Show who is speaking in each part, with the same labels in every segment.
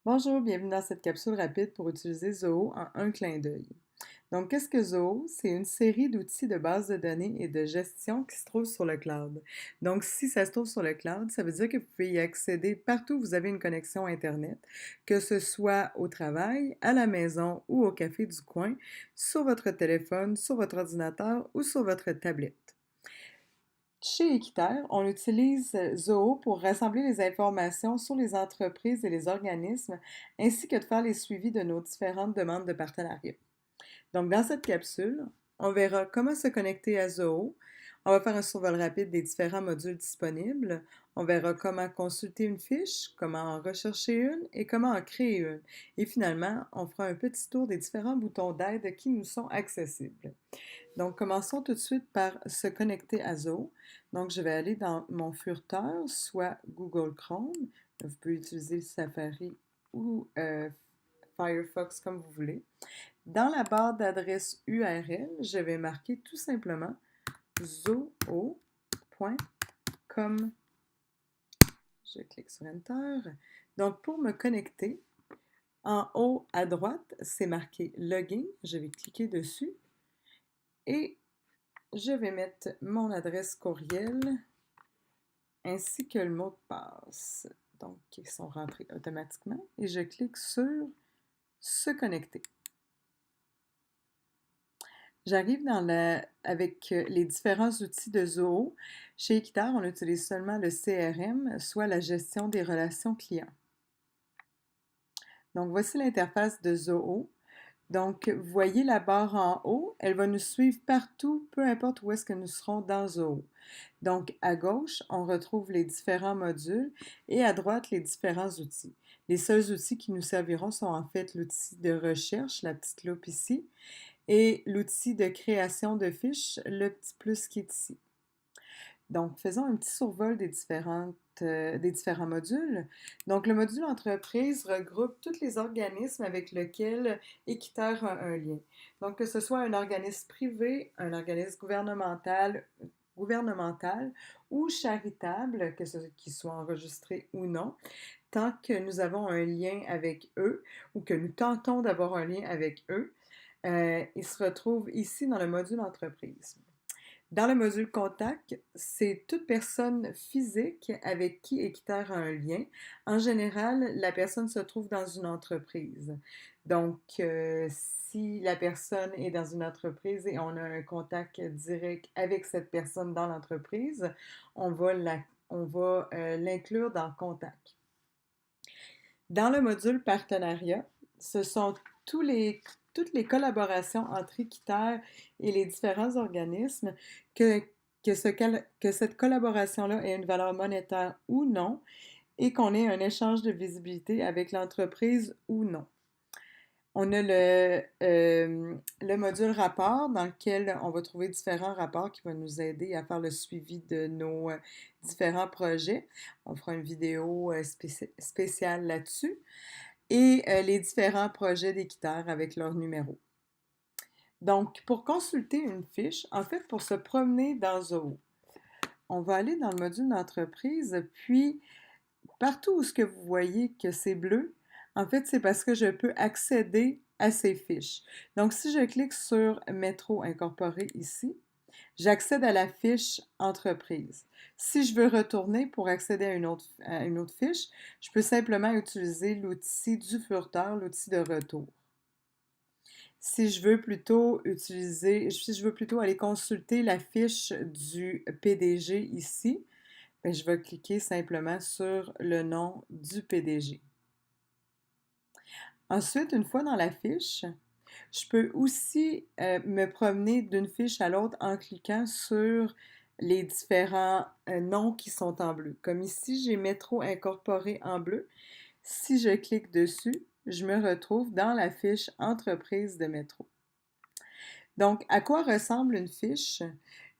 Speaker 1: Bonjour, bienvenue dans cette capsule rapide pour utiliser Zoho en un clin d'œil. Donc, qu'est-ce que Zoho? C'est une série d'outils de base de données et de gestion qui se trouvent sur le cloud. Donc, si ça se trouve sur le cloud, ça veut dire que vous pouvez y accéder partout où vous avez une connexion Internet, que ce soit au travail, à la maison ou au café du coin, sur votre téléphone, sur votre ordinateur ou sur votre tablette. Chez Équiterre, on utilise Zoho pour rassembler les informations sur les entreprises et les organismes, ainsi que de faire les suivis de nos différentes demandes de partenariat. Donc, dans cette capsule, on verra comment se connecter à Zoho. On va faire un survol rapide des différents modules disponibles. On verra comment consulter une fiche, comment en rechercher une et comment en créer une. Et finalement, on fera un petit tour des différents boutons d'aide qui nous sont accessibles. Donc, commençons tout de suite par se connecter à Zoho. Donc, je vais aller dans mon furteur, soit Google Chrome. Vous pouvez utiliser Safari ou Firefox comme vous voulez. Dans la barre d'adresse URL, je vais marquer tout simplement zoho.com. Je clique sur Enter. Donc, pour me connecter, en haut à droite, c'est marqué Login. Je vais cliquer dessus et je vais mettre mon adresse courriel ainsi que le mot de passe. Donc, ils sont rentrés automatiquement et je clique sur Se connecter. J'arrive avec les différents outils de Zoho. Chez Équiterre, on utilise seulement le CRM, soit la gestion des relations clients. Donc, voici l'interface de Zoho. Donc, vous voyez la barre en haut, elle va nous suivre partout, peu importe où est-ce que nous serons dans Zoho. Donc, à gauche, on retrouve les différents modules et à droite, les différents outils. Les seuls outils qui nous serviront sont en fait l'outil de recherche, la petite loupe ici, et l'outil de création de fiches, le petit plus qui est ici. Donc, faisons un petit survol des différents modules. Donc, le module entreprise regroupe tous les organismes avec lesquels Équiterre a un lien. Donc, que ce soit un organisme privé, un organisme gouvernemental ou charitable, qu'ils soient enregistrés ou non, tant que nous avons un lien avec eux ou que nous tentons d'avoir un lien avec eux, ils se retrouvent ici dans le module entreprise. Dans le module contact, c'est toute personne physique avec qui Équiterre a un lien. En général, la personne se trouve dans une entreprise. Donc, si la personne est dans une entreprise et on a un contact direct avec cette personne dans l'entreprise, on va l'inclure dans contact. Dans le module partenariat, ce sont tous les, toutes les collaborations entre Équiterre et les différents organismes que, que cette collaboration-là ait une valeur monétaire ou non et qu'on ait un échange de visibilité avec l'entreprise ou non. On a le module rapport dans lequel on va trouver différents rapports qui vont nous aider à faire le suivi de nos différents projets. On fera une vidéo spéciale là-dessus et les différents projets d'équiterre avec leur numéro. Donc, pour consulter une fiche, en fait, pour se promener dans Zoho, on va aller dans le module d'entreprise, puis partout où ce que vous voyez que c'est bleu, en fait, c'est parce que je peux accéder à ces fiches. Donc, si je clique sur Métro incorporé ici, j'accède à la fiche entreprise. Si je veux retourner pour accéder à une autre fiche, je peux simplement utiliser l'outil du furteur, l'outil de retour. Si je veux plutôt si je veux plutôt aller consulter la fiche du PDG ici, ben, je vais cliquer simplement sur le nom du PDG. Ensuite, une fois dans la fiche, je peux aussi me promener d'une fiche à l'autre en cliquant sur les différents noms qui sont en bleu. Comme ici, j'ai Métro incorporé en bleu. Si je clique dessus, je me retrouve dans la fiche Entreprise de Métro. Donc, à quoi ressemble une fiche?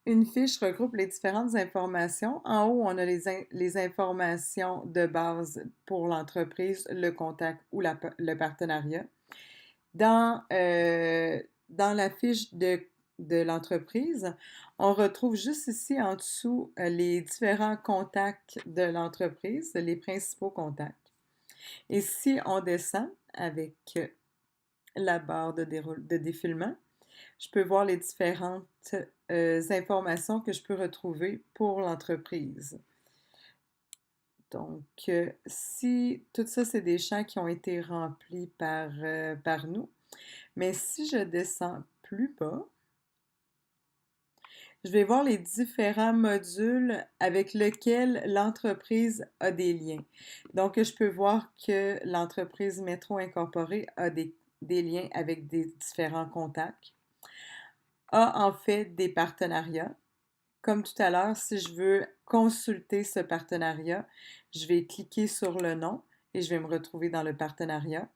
Speaker 1: Une fiche regroupe les différentes informations. En haut, on a les informations de base pour l'entreprise, le contact ou le partenariat. Dans, dans la fiche de l'entreprise, on retrouve juste ici en dessous les différents contacts de l'entreprise, les principaux contacts. Et si on descend avec la barre de défilement, je peux voir les différentes informations que je peux retrouver pour l'entreprise. Donc, si tout ça, c'est des champs qui ont été remplis par nous, mais si je descends plus bas, je vais voir les différents modules avec lesquels l'entreprise a des liens. Donc, je peux voir que l'entreprise Métro Incorporée a des liens avec des différents contacts, a en fait des partenariats. Comme tout à l'heure, si je veux consulter ce partenariat, je vais cliquer sur le nom et je vais me retrouver dans le partenariat.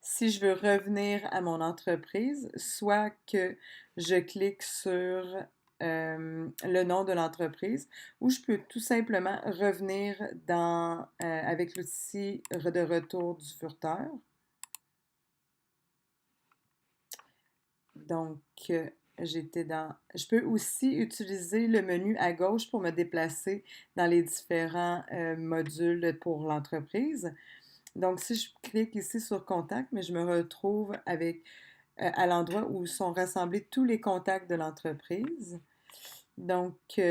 Speaker 1: Si je veux revenir à mon entreprise, soit que je clique sur le nom de l'entreprise ou je peux tout simplement revenir avec l'outil de retour du furteur. Donc, je peux aussi utiliser le menu à gauche pour me déplacer dans les différents modules pour l'entreprise. Donc, si je clique ici sur Contact, mais je me retrouve à l'endroit où sont rassemblés tous les contacts de l'entreprise. Donc, il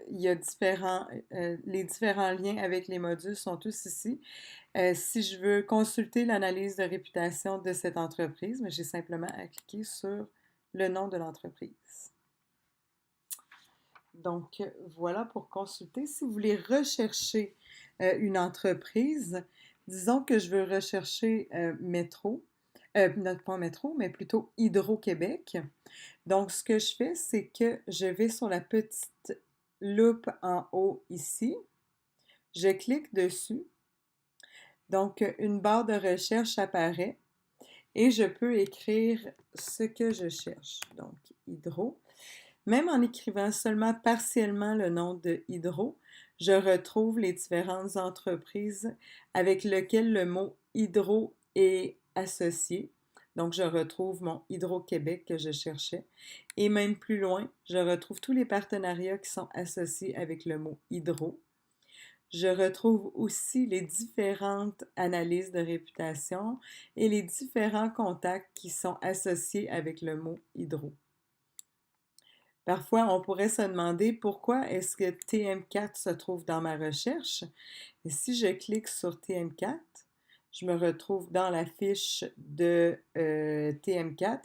Speaker 1: y a les différents liens avec les modules sont tous ici. Si je veux consulter l'analyse de réputation de cette entreprise, j'ai simplement à cliquer sur le nom de l'entreprise. Donc, voilà pour consulter. Si vous voulez rechercher une entreprise, disons que je veux rechercher Métro, pas Métro, mais plutôt Hydro-Québec. Donc, ce que je fais, c'est que je vais sur la petite loupe en haut ici. Je clique dessus. Donc, une barre de recherche apparaît et je peux écrire ce que je cherche. Donc, Hydro. Même en écrivant seulement partiellement le nom de Hydro, je retrouve les différentes entreprises avec lesquelles le mot Hydro est associé. Donc, je retrouve mon Hydro-Québec que je cherchais. Et même plus loin, je retrouve tous les partenariats qui sont associés avec le mot Hydro. Je retrouve aussi les différentes analyses de réputation et les différents contacts qui sont associés avec le mot Hydro. Parfois, on pourrait se demander pourquoi est-ce que TM4 se trouve dans ma recherche. Et si je clique sur TM4, je me retrouve dans la fiche de TM4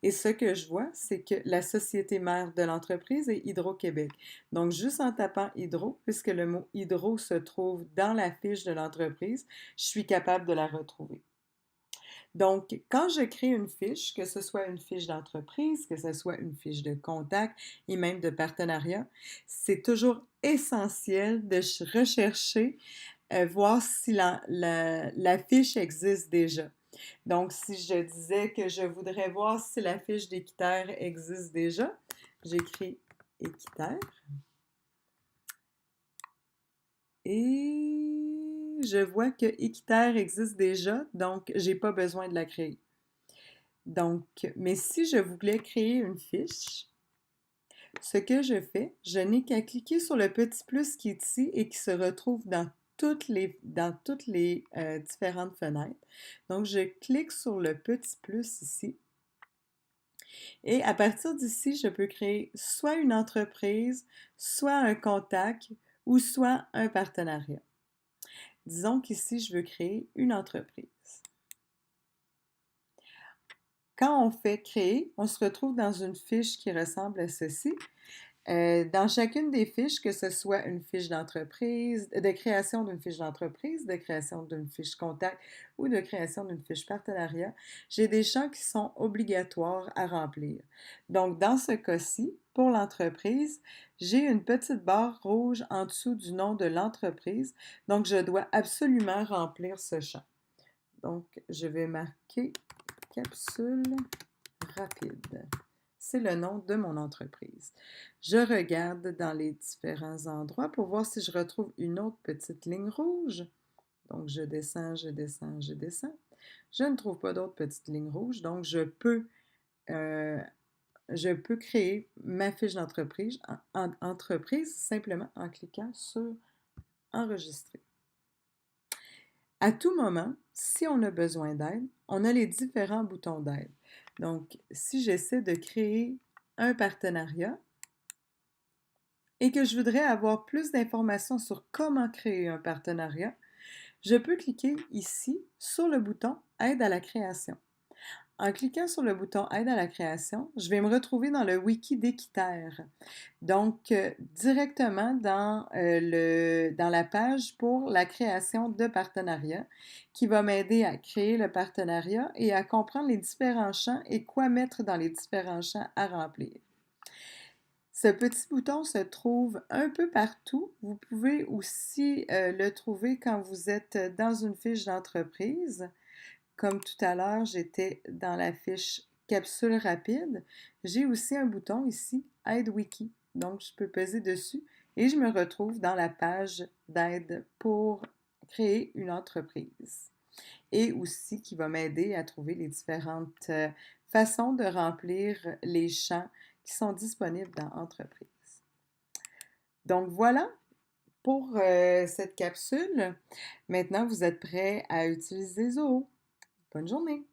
Speaker 1: et ce que je vois, c'est que la société mère de l'entreprise est Hydro-Québec. Donc, juste en tapant Hydro, puisque le mot Hydro se trouve dans la fiche de l'entreprise, je suis capable de la retrouver. Donc, quand je crée une fiche, que ce soit une fiche d'entreprise, que ce soit une fiche de contact et même de partenariat, c'est toujours essentiel de rechercher, voir si la fiche existe déjà. Donc, si je disais que je voudrais voir si la fiche d'Équiterre existe déjà, j'écris Équiterre et je vois que Équiterre existe déjà, donc j'ai pas besoin de la créer. Donc, mais si je voulais créer une fiche, ce que je fais, je n'ai qu'à cliquer sur le petit plus qui est ici et qui se retrouve dans toutes les différentes fenêtres. Donc, je clique sur le petit plus ici. Et à partir d'ici, je peux créer soit une entreprise, soit un contact ou soit un partenariat. Disons qu'ici, je veux créer une entreprise. Quand on fait créer, on se retrouve dans une fiche qui ressemble à ceci. Dans chacune des fiches, que ce soit une fiche d'entreprise, de création d'une fiche d'entreprise, de création d'une fiche contact ou de création d'une fiche partenariat, j'ai des champs qui sont obligatoires à remplir. Donc, dans ce cas-ci, pour l'entreprise, j'ai une petite barre rouge en dessous du nom de l'entreprise. Donc, je dois absolument remplir ce champ. Donc, je vais marquer capsule rapide. C'est le nom de mon entreprise. Je regarde dans les différents endroits pour voir si je retrouve une autre petite ligne rouge. Donc, je descends, je descends, je descends. Je ne trouve pas d'autre petite ligne rouge, donc je peux créer ma fiche d'entreprise entreprise simplement en cliquant sur Enregistrer. À tout moment, si on a besoin d'aide, on a les différents boutons d'aide. Donc, si j'essaie de créer un partenariat et que je voudrais avoir plus d'informations sur comment créer un partenariat, je peux cliquer ici sur le bouton Aide à la création. En cliquant sur le bouton Aide à la création, je vais me retrouver dans le wiki d'Équiterre. Donc, directement dans la page pour la création de partenariat, qui va m'aider à créer le partenariat et à comprendre les différents champs et quoi mettre dans les différents champs à remplir. Ce petit bouton se trouve un peu partout. Vous pouvez aussi le trouver quand vous êtes dans une fiche d'entreprise. Comme tout à l'heure, j'étais dans la fiche capsule rapide. J'ai aussi un bouton ici, Aide Wiki. Donc, je peux peser dessus et je me retrouve dans la page d'aide pour créer une entreprise. Et aussi qui va m'aider à trouver les différentes façons de remplir les champs qui sont disponibles dans Entreprise. Donc voilà pour cette capsule. Maintenant, vous êtes prêts à utiliser Zoho. Bonne journée!